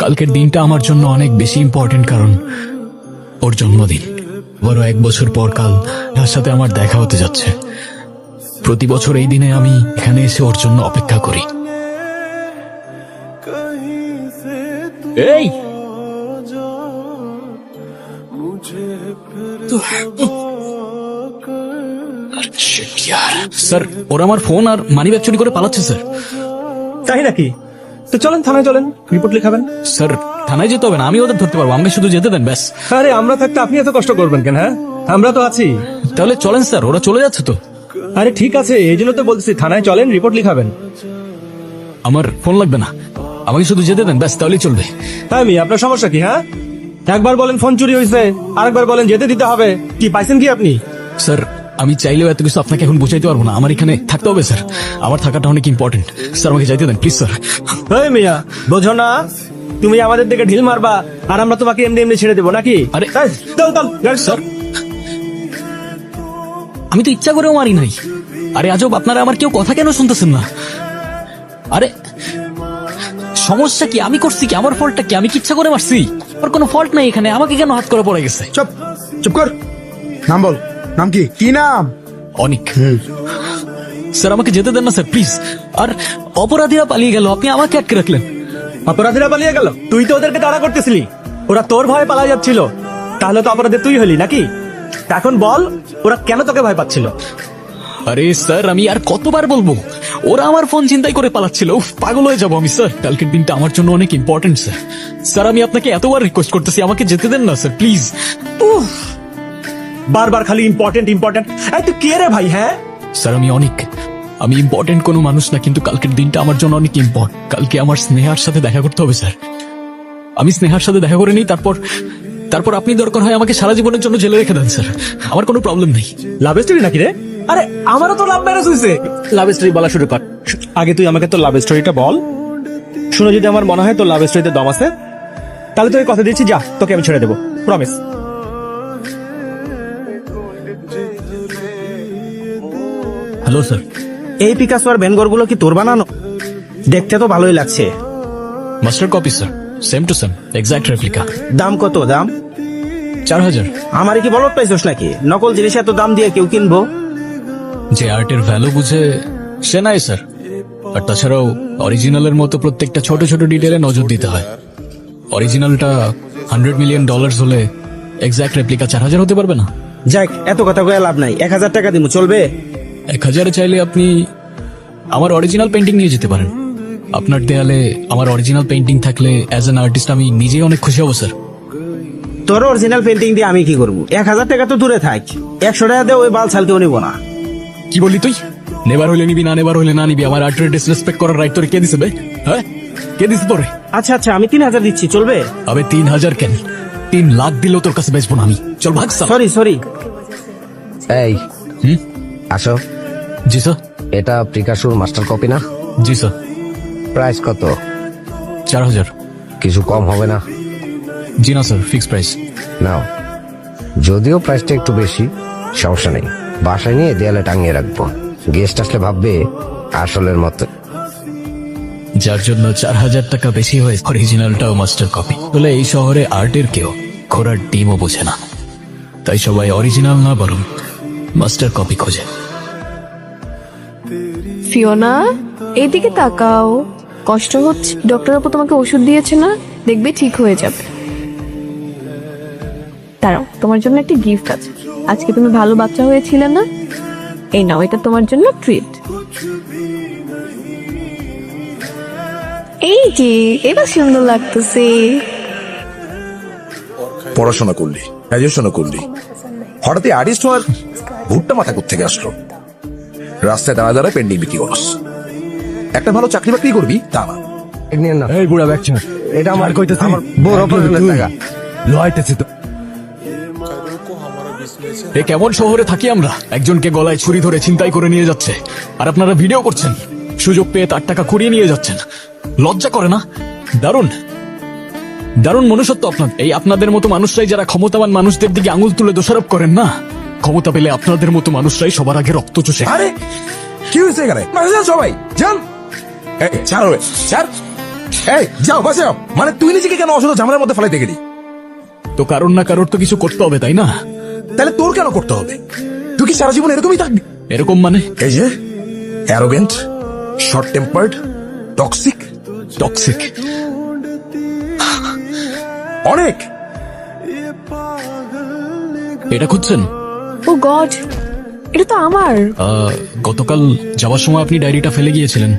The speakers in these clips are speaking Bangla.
কালকের দিনটা আমার জন্য অনেক বেশি ইম্পর্টেন্ট, কারণ ওর জন্মদিন। বড় 1 বছর পর কাল তার সাথে আমার দেখা হতে যাচ্ছে। প্রতি বছর এই দিনে আমি এখানে এসে ওর জন্য অপেক্ষা করি। এই স্যার, ওরা আমার ফোন আর মানিব্যাগ চুরি করে পালাচ্ছে স্যার। তাই নাকি? তো চলেন থানায়, চলেন রিপোর্ট লিখাবেন। স্যার থানায় যেতে হবে না, আমি ওদের ধরতে পারবো, আমাকে শুধু যেতে দেন ব্যাস। আরে আমরা থাকতে আপনি এত কষ্ট করবেন কেন? হ্যাঁ, আমরা তো আছি। তাহলে চলেন স্যার, ওরা চলে যাচ্ছে তো। আরে ঠিক আছে, এই জন্য তো বলতেছি থানায় চলেন, রিপোর্ট লিখাবেন। আমার ফোন লাগবে না, আমাকে শুধু যেতে দেন ব্যাস, তাহলেই চলবে। হ্যাঁ আপনার সমস্যা কি? হ্যাঁ, একবার বলেন ফোন চুরি হয়েছে, আরেকবার বলেন যেতে দিতে হবে। কি পাইছেন কি আপনি? স্যার আমি চাইলেও এত কিছু আপনাকে এখন বুঝাইতে পারবো না, আমার এখানে থাকতে হবে স্যার, আমার থাকাটা অনেক ইম্পর্টেন্ট। স্যার আমাকে যাইতে দেন প্লিজ স্যার। এই মিয়া, বোঝো না তুমি আমাদের দিকে ঢিল মারবা আর আমরা তোমাকে এমনি এমনি ছেড়ে দেবো নাকি? আরে চল চল স্যার, আমি তো ইচ্ছা করেও মারি নাই। আরে আজব, আপনারা আমার কেউ কথা কেন শুনতেছেন না? আরে সমস্যা কি? আমি করছি কি? আমার ফল্টটা কি? আমি কি ইচ্ছা করে মারছি? আমার কোনো ফল্ট নাই এখানে, আমাকে কেন হাত করে পড়ে গেছে? চুপ চুপ কর, নাম বল। নাম কি? কি নাম? অনেক। স্যার আমাকে যেতে দেন না স্যার প্লিজ। আর অপরাধীরা পালিয়ে গেল, আপনি আমাকে আটকে রাখলেন। অপরাধীরা পালিয়ে গেল? তুই তো ওদেরকে তাড়া করতেছিলি, ওরা তোর ভয়ে পালা যাচ্ছিল, তাহলে তো অপরাধী তুই হলি নাকি? এখন বল ওরা কেন তোকে ভয় পাচ্ছিল? আরে স্যার আমি আর কতবার বলবো, ওরা আমার ফোন ছিনতাই করে পালাচ্ছিল। উফ, পাগল হয়ে যাবো আমি স্যার। কালকের দিনটা আমার জন্য অনেক ইম্পর্টেন্ট স্যার। স্যার আমি আপনাকে এতবার রিকোয়েস্ট করতেছি, আমাকে যেতে দেন না স্যার প্লিজ। বারবার খালি ইম্পর্টেন্ট ইম্পর্টেন্ট। এই তুই কে রে ভাই? হ্যাঁ স্যার আমি ইম্পর্টেন্ট কোনো মানুষ না, কিন্তু কালকের দিনটা আমার জন্য অনেক ইম্পর্টেন্ট। কালকে আমার স্নেহার সাথে দেখা করতে হবে স্যার। আমি স্নেহার সাথে দেখা করে নিই, তারপর আপনি দরকার হয় আমাকে সারা জীবনের জন্য জেলে রেখে দেন স্যার, আমার কোনো প্রবলেম নেই। লাভ স্টোরি নাকি রে? আরে আমারও তো লাভ ম্যারেজ হয়েছে। লাভ স্টোরি বলা শুরু কর। আগে তুই আমাকে তোর লাভ স্টোরিটা বল, শুনে যদি আমার মনে হয় তোর লাভ স্টোরিতে দম আছে, তাহলে তোকে কথা দিচ্ছি, যা তোকে আমি ছেড়ে দেবো, প্রমিস। Hello sir. এই পিকাসো আর ভ্যানগড়গুলো কি তোর বানানো? দেখতে তো ভালোই লাগছে। Master copy sir, same to same, exact replica. দাম কত? দাম 4000। আমারে কি বলত পাইছস নাকি? নকল জিনিস এত দাম দিয়ে কেউ কিনবো? যে আর্টের ভ্যালু বুঝে সে নাই স্যার। আর তাছাড়াও অরিজিনালের মতো প্রত্যেকটা ছোট ছোট ডিটেলে নজর দিতে হয়। অরিজিনালটা $100 মিলিয়ন হলে এক্সাক্ট রেপ্লিকা 4000 হতে পারবে না। যাক, এত কথা কয়ে লাভ নাই, 1000 টাকা দিব, চলবে? 1000 চাইলে আপনি আমার অরিজিনাল পেন্টিং নিয়ে যেতে পারেন। আপনার দেয়ালে আমার অরিজিনাল পেন্টিং থাকলে অ্যাজ অ্যান আর্টিস্ট আমি নিজেই অনেক খুশি হব স্যার। তোর অরিজিনাল পেন্টিং দিয়ে আমি কি করবো? 1000 টাকা তো দূরে থাক, 100 টাকা দিয়ে ওই বাল ছাল কেউ নিবো না। কি বললি তুই? নেবার হইলে নিবি, না নেবার হইলে না নিবি। আমার আর্টের ডিসরেসপেক্ট করার রাইট তোরে কে দিছে বে? হ্যাঁ, কে দিছে তোরে? আচ্ছা আচ্ছা, আমি 3000 দিচ্ছি, চলবে? আবে 3000 কেন, 3 লাখ দিলেও তোর কাছে বেচবো না আমি। চল ভাগ সালা। Sorry sorry. এই আসো। জি স্যার। এটা পিকাসোর মাস্টার কপি না? জি স্যার। প্রাইস কত? 4000। কিছু কম হবে না? জি না স্যার, ফিক্স প্রাইস। নাও, যদিও প্রাইসটা একটু বেশি, সমস্যা নেই, বাসায় নিয়ে দেয়ালে টাঙিয়ে রাখবো, গেস্ট আসলে ভাববে আসলের মতো। যার জন্য 4000 টাকা বেশি হয়, অরিজিনালটাও মাস্টার কপি বলে এই শহরে আর্টের কেউ ঘোড়ার ডিমও বোঝে না, তাই সবাই অরিজিনাল না বরং মাস্টার কপি খোঁজে। ফিওনা, এইদিকে তাকাও। কষ্ট হচ্ছে? ডক্টর আপু তোমাকে ওষুধ দিয়েছে না? দেখবে ঠিক হয়ে যাবে। দাঁড়াও, তোমার জন্য একটা গিফট আছে। আজকে তুমি ভালো বাচ্চা হয়েছিলে না? এই নাও, এটা তোমার জন্য ট্রিট। এই যে, এবার সুন্দর লাগতেছে। পড়াশোনা করলি, গ্রাজুয়েশন করলি, হঠাৎ আর্টিস্ট হওয়ার ভুট্টা মাথা কোত্থেকে আসলো? রাস্তায় দাঁড়া দাঁড়ায় পেন্টিং বিক্রি করস, একটা ভালো চাকরি বাকরি করবি তা না। নিয়ে না, এই বুড়া ব্যাকছে, এটা আমার কইতেছি আমার বড় অপারেশনের টাকা। লইতেছি তো। এ কেমন শহরে থাকি আমরা? একজনকে গলায় ছুরি ধরে ছিনতাই করে নিয়ে যাচ্ছে, আর আপনারা ভিডিও করছেন। সুযোগ পেয়ে তার টাকা কুড়িয়ে নিয়ে যাচ্ছেন, লজ্জা করে না? দারুণ দারুণ মনুষ্যত্ব আপনাদের। এই আপনাদের মতো মানুষরাই যারা ক্ষমতাবান মানুষদের দিকে আঙুল তুলে দোষারোপ করেন না, ক্ষমতা পেলে আপনাদের মতো মানুষরাই সবার আগে রক্ত চুষে। আরে কি হয়েছে এখানে? সবাই যান, ছাড়। এই যাও বাঁচাও, মানে তুই নিজেকে কেন অসুস্থ ঝামেলার মধ্যে ফেলাইতে গেলি? তো কারোর না কারোর তো কিছু করতে হবে, তাই না? তাহলে তোর কেন করতে হবে? তুই কি সারা জীবন এরকমই থাকবি? এরকম মানে? এই যে arrogant, short tempered, toxic, toxic. অনেক। এটা খুঁজছেন? ও গড, এটা তো আমার। গতকাল যাওয়ার সময় আপনি ডায়েরিটা ফেলে গিয়েছিলেন।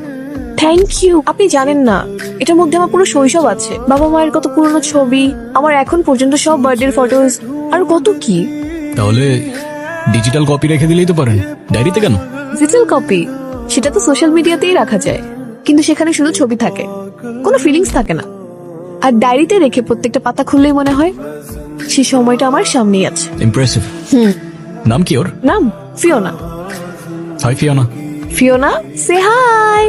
Thank you. আপনি জানেন না, এটার মধ্যে আমার পুরো শৈশব আছে, বাবা মায়ের কত পুরনো ছবি, আমার এখন পর্যন্ত সব বার্থডে ফটোজ, আর কত কি। তাহলে ডিজিটাল কপি রেখে দিলেই তো পারেন, ডায়েরিতে কেন? ডিজিটাল কপি সেটা তো সোশ্যাল মিডিয়াতেই রাখা যায়, কিন্তু সেখানে শুধু ছবি থাকে, কোনো ফিলিংস থাকে না। আর ডায়েরিতে রেখে প্রত্যেকটা পাতা খুললেই মনে হয় সেই সময়টা আমার সামনেই আছে। ইমপ্রেসিভ। নাম কি ওর? নাম Fiona. Hi Fiona. Fiona, say hi.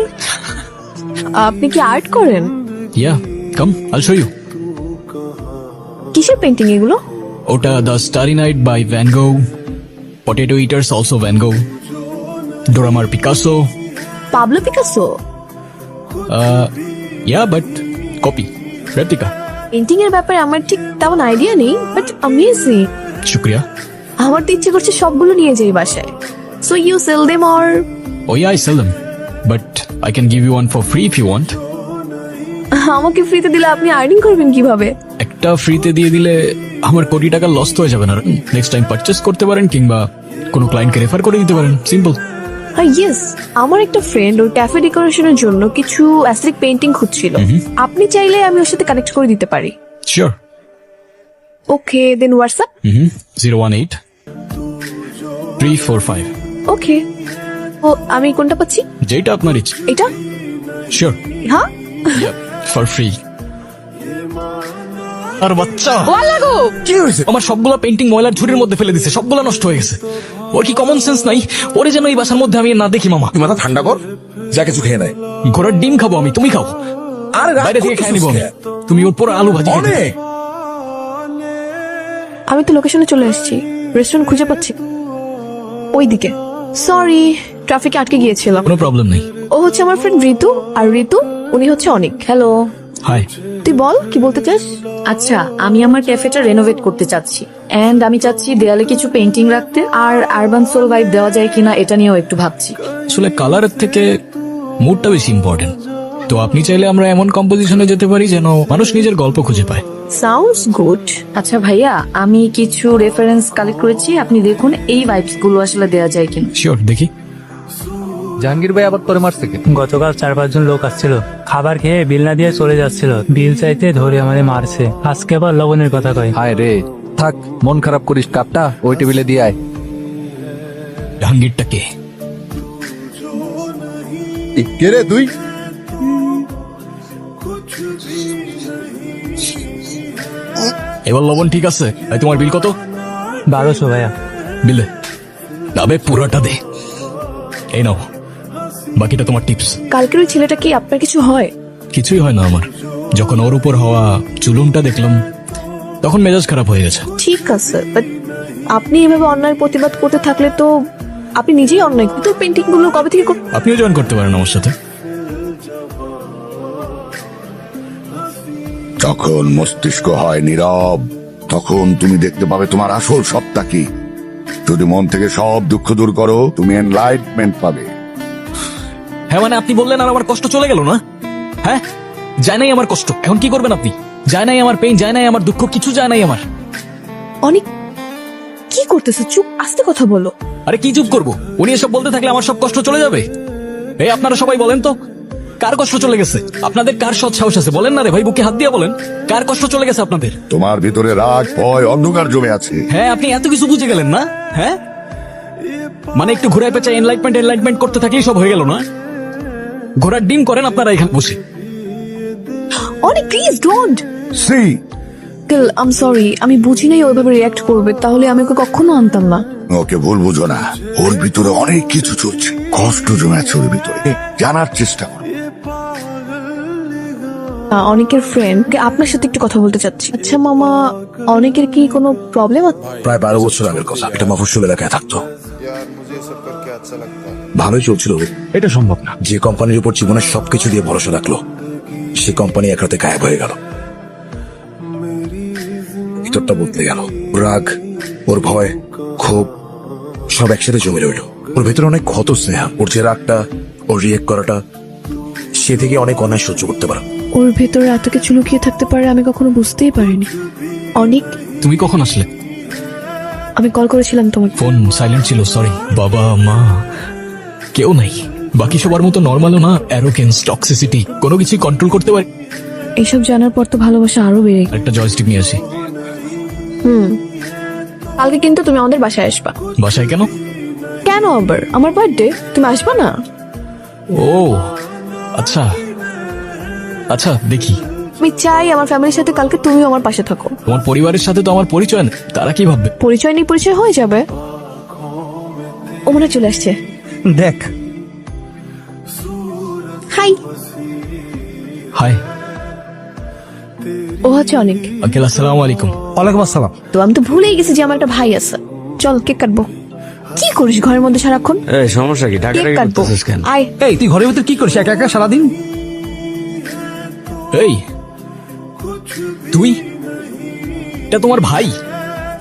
আপনি কি আর্ট করেন? ইয়া, কাম আইল শো ইউ। কিসের পেন্টিং এগুলো? ওটা the Starry Night by Van Gogh, Potato Eaters also Van Gogh, Dora Maar Picasso. Pablo Picasso? Yeah, but copy, replica. Painting এর ব্যাপারে আমার ঠিক তেমন আইডিয়া নেই, বাট অ্যামেজিং। শুক্রিয়া। আমার তো ইচ্ছে করছে সবগুলো নিয়ে যাই বাসায়। So you sell them or? Oh yeah, I sell them, but I can give you one for free if you want. আমাকে ফ্রিতে দিলে আপনি আর্নিং করবেন কিভাবে? একটা ফ্রিতে দিয়ে দিলে আমার কোটি টাকা লস তো হয়ে যাবে না। নেক্সট টাইম পারচেস করতে পারেন কিংবা কোনো ক্লায়েন্টকে রেফার করে দিতে পারেন, সিম্পল। ইয়েস, আমার একটা ফ্রেন্ড ওর ক্যাফে ডেকোরেশনের জন্য কিছু অ্যাস্থেটিক পেইন্টিং খুঁজছিল। আপনি চাইলে আমি ওর সাথে কানেক্ট করে দিতে পারি। শিওর। ওকে, দেন হোয়াটসঅ্যাপ। 018 345। ওকে। ও, আমি কোনটা পাচ্ছি? যেটা আপনার ইচ্ছে। এটা? শিওর। হ্যাঁ। For free. আর বাচ্চা লাগো। কি হয়েছে? আমার সবগুলা পেন্টিং ময়লার ঝুড়ির মধ্যে ফেলে দিছে, সবগুলা নষ্ট হয়ে গেছে। ওর কি কমন সেন্স নাই? ওরে যেন এই বাসার মধ্যে আমি না দেখি মামা। তুই মাথা ঠান্ডা কর, যা কিছু খেয়ে নেয়। ঘোড়ার ডিম খাবো আমি, তুমি খাও। আরে রাগ বাইরে থেকে করতেছিস খেয়ে নিবো আমি। কেন? তুমি ওর পুরো আলু ভাজি খেয়ে অনেক। আমি তো লোকেশনে চলে এসেছি, রেস্টুরেন্ট খুঁজে পাচ্ছি ওইদিকে। সরি, ট্রাফিকে আটকে গিয়েছিলাম। কোনো প্রবলেম নেই। ও হচ্ছে আমার ফ্রেন্ড ঋতু, আর ঋতু উনি হচ্ছে অনিক। হ্যালো। হাই। তুই বল, কি বলতে চাস? আচ্ছা, আমি আমার ক্যাফেটা রেনোভেট করতে চাচ্ছি, এন্ড আমি চাচ্ছি দেয়ালে কিছু পেন্টিং রাখতে, আর আরবান সোল ভাইব দেওয়া যায় কিনা এটা নিয়েও একটু ভাবছি। আসলে কালারের থেকে মুডটা বেশি ইম্পর্টেন্ট। তো আপনি চাইলে আমরা এমন কম্পোজিশনে যেতে পারি যেন মানুষ নিজের গল্প খুঁজে পায়। Sounds good. আচ্ছা ভাইয়া, আমি কিছু রেফারেন্স কালেক্ট করেছি, আপনি দেখুন এই ভাইবস গুলো আসলে দেওয়া যায় কিনা। শিওর, দেখি। জাহাঙ্গীর ভাই আবার তোরে মারছে কে? গতকাল 4-5 জন লোক আসছিল, খাবার খেয়ে বিল না দিয়ে চলে যাচ্ছিল, বিল চাইতে ধরে আমাদের মারছে, আজকে আবার লবণের কথা কয়। হায় রে, থাক মন খারাপ করিস, কাপটা ওই টেবিলে দিয়ে আয়। জাহাঙ্গীরটা কে? কে রে তুই? এবার লবণ ঠিক আছে। এই তোমার বিল কত? 1200 ভাইয়া। বিল দে। তবে পুরোটা দে। এই নাও, বাকিটা তোমার টিপস। কালকের ওই ছেলেটা কি আপনার কিছু হয়? কিছুই হয় না আমার। যখন ওর উপর হওয়া চুলুমটা দেখলাম তখন মেজাজ খারাপ হয়ে গেছে। ঠিক আছে, বাট আপনি এভাবে অন্যায়ের প্রতিবাদ করতে থাকলে তো আপনি নিজেই অন্যায়। কিন্তু পেন্টিং গুলো কবে থেকে আপনিও জয়েন করতে পারেন আমার সাথে। যখন মস্তিষ্ক হয় নীরব, তখন তুমি দেখতে পাবে তোমার আসল সত্তা কি। যদি মন থেকে সব দুঃখ দূর করো, তুমি এনলাইটমেন্ট পাবে। হ্যাঁ মানে আপনি বললেন আর আমার কষ্ট চলে গেল না? হ্যাঁ, যায় নাই আমার কষ্ট, এখন কি করবেন আপনি? যায় নাই আমার পেইন, যায় নাই আমার দুঃখ, কিছু যায় নাই আমার। অনেক কি করতেছে? চুপ, আস্তে কথা বলো। আরে কি চুপ করবো? উনি এসব বলতে থাকলে আমার সব কষ্ট চলে যাবে। এই আপনারা সবাই বলেন তো, কার কষ্ট চলে গেছে? আপনাদের কার সৎ সাহস আছে? বলেন না রে ভাই, বুকে হাত দিয়ে বলেন, কার কষ্ট চলে গেছে আপনাদের? তোমার ভিতরে রাগ, ভয়, অন্ধকার জমে আছে। হ্যাঁ, আপনি এত কিছু বুঝে গেলেন না? হ্যাঁ, মানে একটু ঘুরায় পেঁচায় এনলাইটমেন্ট করতে থাকলেই সব হয়ে গেল না? ঘোড়ার ডিম করেন আপনারা এখানে বসে। অনেক please don't. See I am sorry, আমি বুঝি নাই ওইভাবে রিয়াক্ট করবে, তাহলে আমি ওকে কখনো আনতাম না। ওকে ভুল বুঝো না, ওর ভিতরে অনেক কিছু চলছে, কষ্ট জমে আছে ওর ভিতরে, জানার চেষ্টা করো। অনেকের ফ্রেন্ড, আপনার সাথে একটু কথা বলতে চাচ্ছি। আচ্ছা মামা, অনেকের কি কোনো প্রবলেম আছে? প্রায় 12 বছর আগের কথা, এটা মফস্বল এলাকায় থাকতো। ভালোই চলছিল। এটা সম্ভব না। যে কোম্পানির উপর জীবনের সবকিছু দিয়ে ভরসা রাখলো, সে কোম্পানি এক রাতে গায়েব হয়ে গেল। ভিতরটা বদলে গেল। ওর রাগ, ওর ভয়, ক্ষোভ সব একসাথে জমে রইল। ওর ভেতরে অনেক ক্ষত স্নেহা। ওর যে রাগটা, ওর রিয়েক্ট করাটা, সে থেকে অনেক অন্যায় সহ্য করতে পারে। ওর ভেতরে এত কিছু লুকিয়ে থাকতে পারে আমি কখনো বুঝতেই পারিনি। অনেক। তুমি কখন আসলে? আমি কল করেছিলাম তোমাকে। ফোন সাইলেন্ট ছিল, সরি। বাবা মা কেউ নাই। বাকি সবার মতো নর্মালও না, অ্যারোগেন্স, টক্সিসিটি, কোনো কিছু কন্ট্রোল করতে পারি। এইসব জানার পর তো ভালোবাসা আরো বেড়ে গেল। একটা জয়স্টিক নিয়ে আসি। কালকে কিন্তু তুমি আমাদের বাসায় আসবা। বাসায় কেন? কেন আবার? আমার বার্থডে, তুমি আসবা না? ও আচ্ছা আচ্ছা, দেখি। আমি চাই আমার ফ্যামিলির সাথে কালকে তুমিও আমার পাশে থাকো। তোমার পরিবারের সাথে তো আমার পরিচয় নেই, তারা কি ভাববে? পরিচয় নেই, পরিচয় হয়ে যাবে। ও মনে হয় চলে আসছে। দেখ, হাই। হাই ও হচ্ছে অনেক। আঙ্কেল, আসসালামু আলাইকুম। ওয়ালাইকুম আসসালাম। তো আমি তো ভুলেই গেছি যে আমার একটা ভাই আছে। চল কেক কাটবো। কি করিস ঘরের মধ্যে সারাক্ষণ? সমস্যা কি? কেক কাটবো। আয়। এই তুই ঘরের ভিতরে কি করিস একা একা সারাদিন? এই তুই, এটা তোমার ভাই?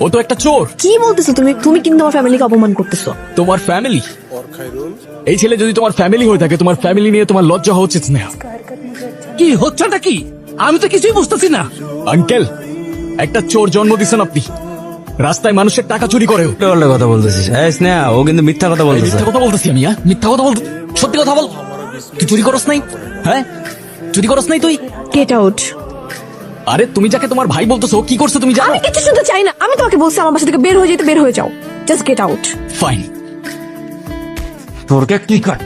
ও তো একটা চোর। কি বলতেছো তুমি? তুমি কিন্তু আমার ফ্যামিলিকে অপমান করতেছো। তোমার ফ্যামিলি? এই ছেলে যদি তোমার ফ্যামিলি হয়ে থাকে, তোমার ফ্যামিলি নিয়ে তোমার লজ্জা হওয়া উচিত। স্নেহা, কি হচ্ছেটা কি? আমি তো কিছুই বুঝতেছি না। আঙ্কেল, একটা চোর জন্ম দিচ্ছেন আপনি। রাস্তায় মানুষের টাকা চুরি করে। কথা বলতেছিস? স্নেহা, ও কিন্তু মিথ্যা কথা বলতেছে। মিথ্যা কথা বলতেছি আমি? মিথ্যা কথা বলতে? সত্যি কথা বল, তুই চুরি করস নাই? হ্যাঁ, চুরি করস নাই তুই? Get out. আরে তুমি যাকে তোমার ভাই বলতেছো, ও কি করছে তুমি জানো? আমি কিছু শুনতে চাই না। আমি তোমাকে বলছি আমার বাসা থেকে বের হয়ে যেতে, বের হয়ে যাও। Just get out. ফাইন। তোর কেক কি কাট?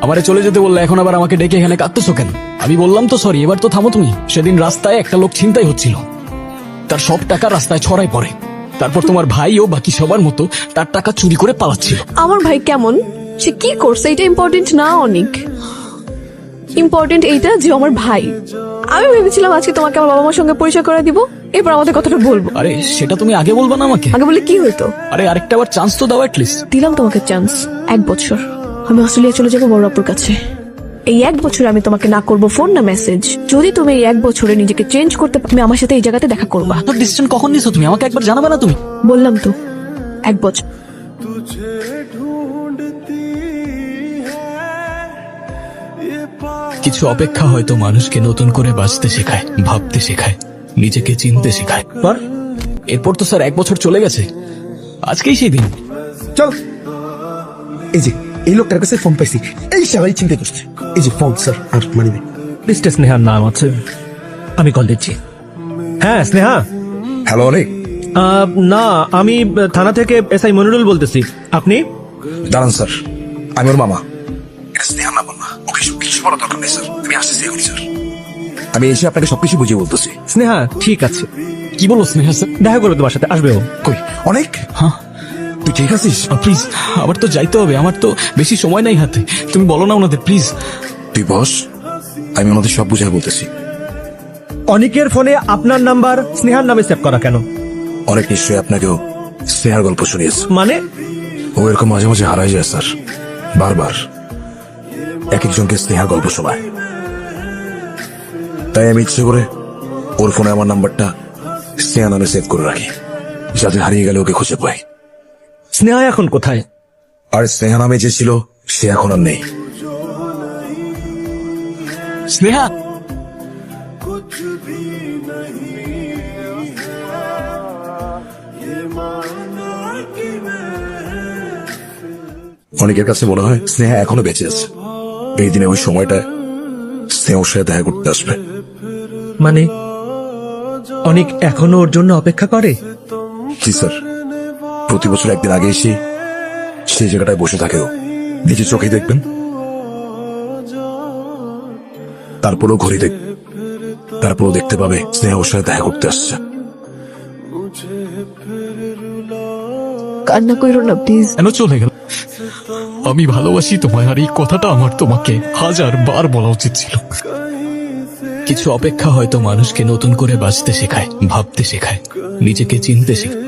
আমারে চলে যেতে বললে, এখন আবার আমাকে ডেকে এখানে কাঁদতেছো কেন? আমি বললাম তো সরি, এবার তো থামো তুমি। সেদিন রাস্তায় একটা লোক ছিনতাই হচ্ছিল, তার সব টাকা রাস্তায় ছড়াই পড়ে। তারপর তোমার ভাই ও বাকি সবার মতো তার টাকা চুরি করে পালাচ্ছিল। আমার ভাই কেমন, সে কি করছে এটা ইম্পর্টেন্ট না। অনেক ইম্পর্টেন্ট এইটা যে আমার ভাই। আমি ভেবেছিলাম আজকে তোমাকে আমার বাবা মার সঙ্গে পরিচয় করে দিব, এরপর আমাদের কথাটা বলবো। আরে সেটা তুমি আগে বলবা না আমাকে? আগে বলে কি হইতো? আরে আরেকটা আবার চান্স তো দাও অ্যাটলিস্ট। দিলাম তোমাকে চান্স। 1 বছর আমি অস্ট্রেলিয়া চলে যাবো বড় আপুর কাছে। এই 1 বছর আমি তোমাকে না করবো ফোন না মেসেজ। যদি তুমি এই 1 বছরে নিজেকে চেঞ্জ করতে পারো, তুমি আমার সাথে এই জায়গাতে দেখা করবা। তোর ডিসিশন কখন নিছো তুমি? আমাকে একবার জানাবে না তুমি? বললাম তো 1 বছর। কিছু অপেক্ষা হয়তো মানুষকে নতুন করে বাঁচতে শেখায়, ভাবতে শেখায়, নিজেকে চিনতে শেখায়। এরপর তো স্যার 1 বছর চলে গেছে, আজকেই সেই দিন। চল, এই যে এই লোকটার কাছে ফোন পাইছি, এই সবাই চিন্তা করছে। এই যে ফোন স্যার, আর মানি ব্যাগ। লিস্টে স্নেহার নাম আছে, আমি কল দিচ্ছি। হ্যাঁ স্নেহা। হ্যালো অনেক। না, আমি থানা থেকে এসআই মনিরুল বলতেছি। আপনি? দাঁড়ান স্যার, আমি ওর মামা। এটা স্নেহা না বলবা, ওকে কিছু বলার দরকার নেই স্যার। আমি আসতেছি এখনই স্যার। আমি এসে আপনাকে সবকিছু বুঝিয়ে বলতেছি। স্নেহা ঠিক আছে। কি বলো স্নেহা স্যার? দেখা করবে তোমার সাথে, আসবে ও। কই অনেক? হ্যাঁ, তুই ঠিক আছিস? প্লিজ, আবার তো যাইতে হবে, আমার তো বেশি সময় নাই হাতে। তুমি বলো না ওনাদের প্লিজ। তুই বস, আমি ওনাদের সব বুঝিয়ে বলতেছি। অনিকের ফোনে আপনার নাম্বার স্নেহার নামে সেভ করা কেন? অনেক নিশ্চয়ই আপনাকেও স্নেহার গল্প শুনিয়েছে। মানে? ও এরকম মাঝে মাঝে হারাই যায় স্যার, বারবার এক একজনকে স্নেহার গল্প শোনায়। তাই আমি ইচ্ছে করে ওর ফোনে আমার নাম্বারটা স্নেহা নামে সেভ করে রাখি, যাতে হারিয়ে গেলে ওকে খুঁজে পাই। স্নেহা এখন কোথায়? আর স্নেহা নামে যে ছিল সে এখন আর নেই। স্নেহা, অনেকের কাছে মনে হয় স্নেহা এখনো বেঁচে আছে। এই দিনে ওই সময়টায় স্নেহার সাথে দেখা করতে আসবে। মানে অনেক এখনো ওর জন্য অপেক্ষা করে? জি স্যার, প্রতি বছর একদিন আগে এসে সেই জায়গাটায় বসে থাকেও, নিজের চোখে দেখবেন। তারপরও ঘড়ি দেখ, তারপরও দেখতে পাবে স্নেহা ওর সাথে দেখা করতে আসছে। কান্না কইরো না প্লিজ। কেন চলে গেল? আমি ভালোবাসি তোমায়, আর এই কথাটা আমার তোমাকে 1000 বার বলা উচিত ছিল। কিছু অপেক্ষা হয়তো মানুষকে নতুন করে বাঁচতে শেখায়, ভাবতে শেখায়, নিজেকে চিনতে শেখায়।